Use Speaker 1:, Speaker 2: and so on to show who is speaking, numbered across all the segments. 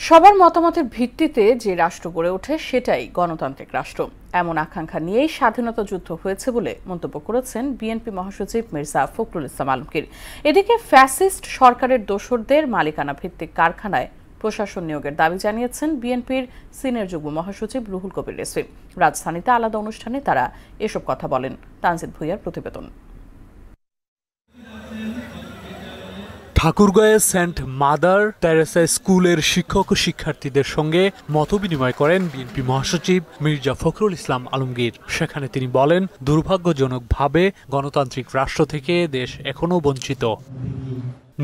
Speaker 1: সবার মতামতের ভিত্তিতে যে রাষ্ট্র গড়ে ওঠে সেটাই গণতান্ত্রিক রাষ্ট্র, এমন আকাঙ্ক্ষা নিয়েই স্বাধীনতা যুদ্ধ হয়েছে বলে মন্তব্য করেছেন বিএনপি মহাসচিব মির্জা ফখরুল ইসলাম আলমগীর। এদিকে ফ্যাসিস্ট সরকারের দোসরদের মালিকানা ভিত্তিক কারখানায় প্রশাসন নিয়োগের দাবি জানিয়েছেন বিএনপির সিনিয়র যুগ্ম মহাসচিব রুহুল কবির রিজভী। রাজধানীতে আলাদা অনুষ্ঠানে তারা এসব কথা বলেন। তানজিদ ভুঁইয়ার প্রতিবেদন।
Speaker 2: ঠাকুরগাঁয়ে সেন্ট মাদার টেরেসা স্কুলের শিক্ষক ও শিক্ষার্থীদের সঙ্গে মতবিনিময় করেন বিএনপি মহাসচিব মির্জা ফখরুল ইসলাম আলমগীর। সেখানে তিনি বলেন, দুর্ভাগ্যজনকভাবে গণতান্ত্রিক রাষ্ট্র থেকে দেশ এখনো বঞ্চিত।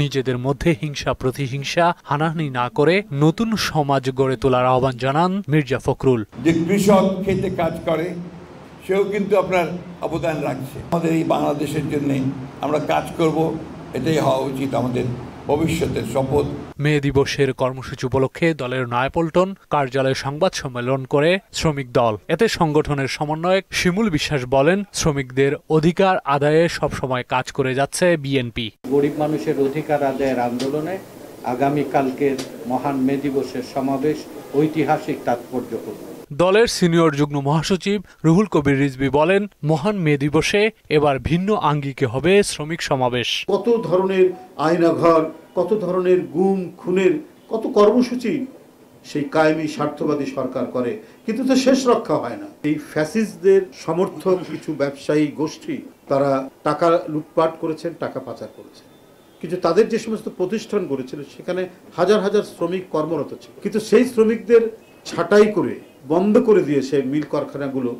Speaker 2: নিজেদের মধ্যে হিংসা প্রতিহিংসা হানাহানি না করে নতুন সমাজ গড়ে তোলার আহ্বান জানান মির্জা ফখরুল।
Speaker 3: যে কৃষক খেতে কাজ করে সেও কিন্তু আপনার অবদান রাখছে। আমাদের এই বাংলাদেশের জন্য আমরা কাজ করব, এটাই হওয়া উচিত আমাদের ভবিষ্যতের শপথ।
Speaker 2: মে দিবসের কর্মসূচি উপলক্ষে দলের নয়াপল্টন কার্যালয়ে সংবাদ সম্মেলন করে শ্রমিক দল। এতে সংগঠনের সমন্বয়ক শিমুল বিশ্বাস বলেন, শ্রমিকদের অধিকার আদায়ে সবসময় কাজ করে যাচ্ছে বিএনপি।
Speaker 4: গরিব মানুষের অধিকার আদায়ের আন্দোলনে আগামীকালকের মহান মে দিবসের সমাবেশ ঐতিহাসিক তাৎপর্যপূর্ণ।
Speaker 2: দলের সিনিয়র যুগ্ম মহাসচিব রুহুল কবির রিজভী বলেন, মহান মে দিবসে এবার ভিন্ন আঙ্গিকে হবে শ্রমিক সমাবেশ।
Speaker 5: কত ধরনের আয়নাঘর, কত ধরনের গুম খুনের কত কর্মসূচি সেই কায়েমি স্বার্থবাদী সরকার করে, কিন্তু তো শেষ রক্ষা হয় না। এই ফ্যাসিস্টদের সমর্থক কিছু ব্যবসায়ী গোষ্ঠী তারা টাকা লুটপাট করেছেন, টাকা পাচার করেছেন, কিন্তু তাদের যে সমস্ত প্রতিষ্ঠান গড়েছিল সেখানে হাজার হাজার শ্রমিক কর্মরত ছিল, কিন্তু সেই শ্রমিকদের ছাঁটাই করে বন্ধ করে দিয়েছে মিল কারখানাগুলো।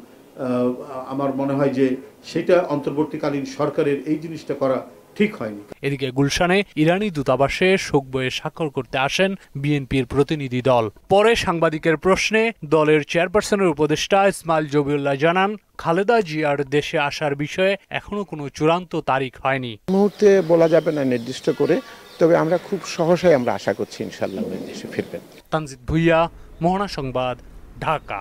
Speaker 5: আমার মনে হয় যে সেটা অন্তর্বর্তীকালীন সরকারের এই জিনিসটা করা ঠিক হয়নি।
Speaker 2: এদিকে গুলশানে ইরানি দূতাবাসে শোক বইয়ে স্বাক্ষর করতে আসেন বিএনপির প্রতিনিধি দল। পরে সাংবাদিকের প্রশ্নে দলের চেয়ারপারসনের উপদেষ্টা ইসমাইল জবিউল্লাহ জানান, খালেদা জিয়ার দেশে আসার বিষয়ে এখনো কোনো চূড়ান্ত তারিখ হয়নি।
Speaker 6: মুহূর্তে বলা যাবে না নির্দিষ্ট করে, তবে আমরা খুব সহসাই আমরা আশা করছি ইনশাআল্লাহ দেশে ফিরবেন।
Speaker 2: তানজিদ ভুঁইয়া, মোহনা সংবাদ, ঢাকা।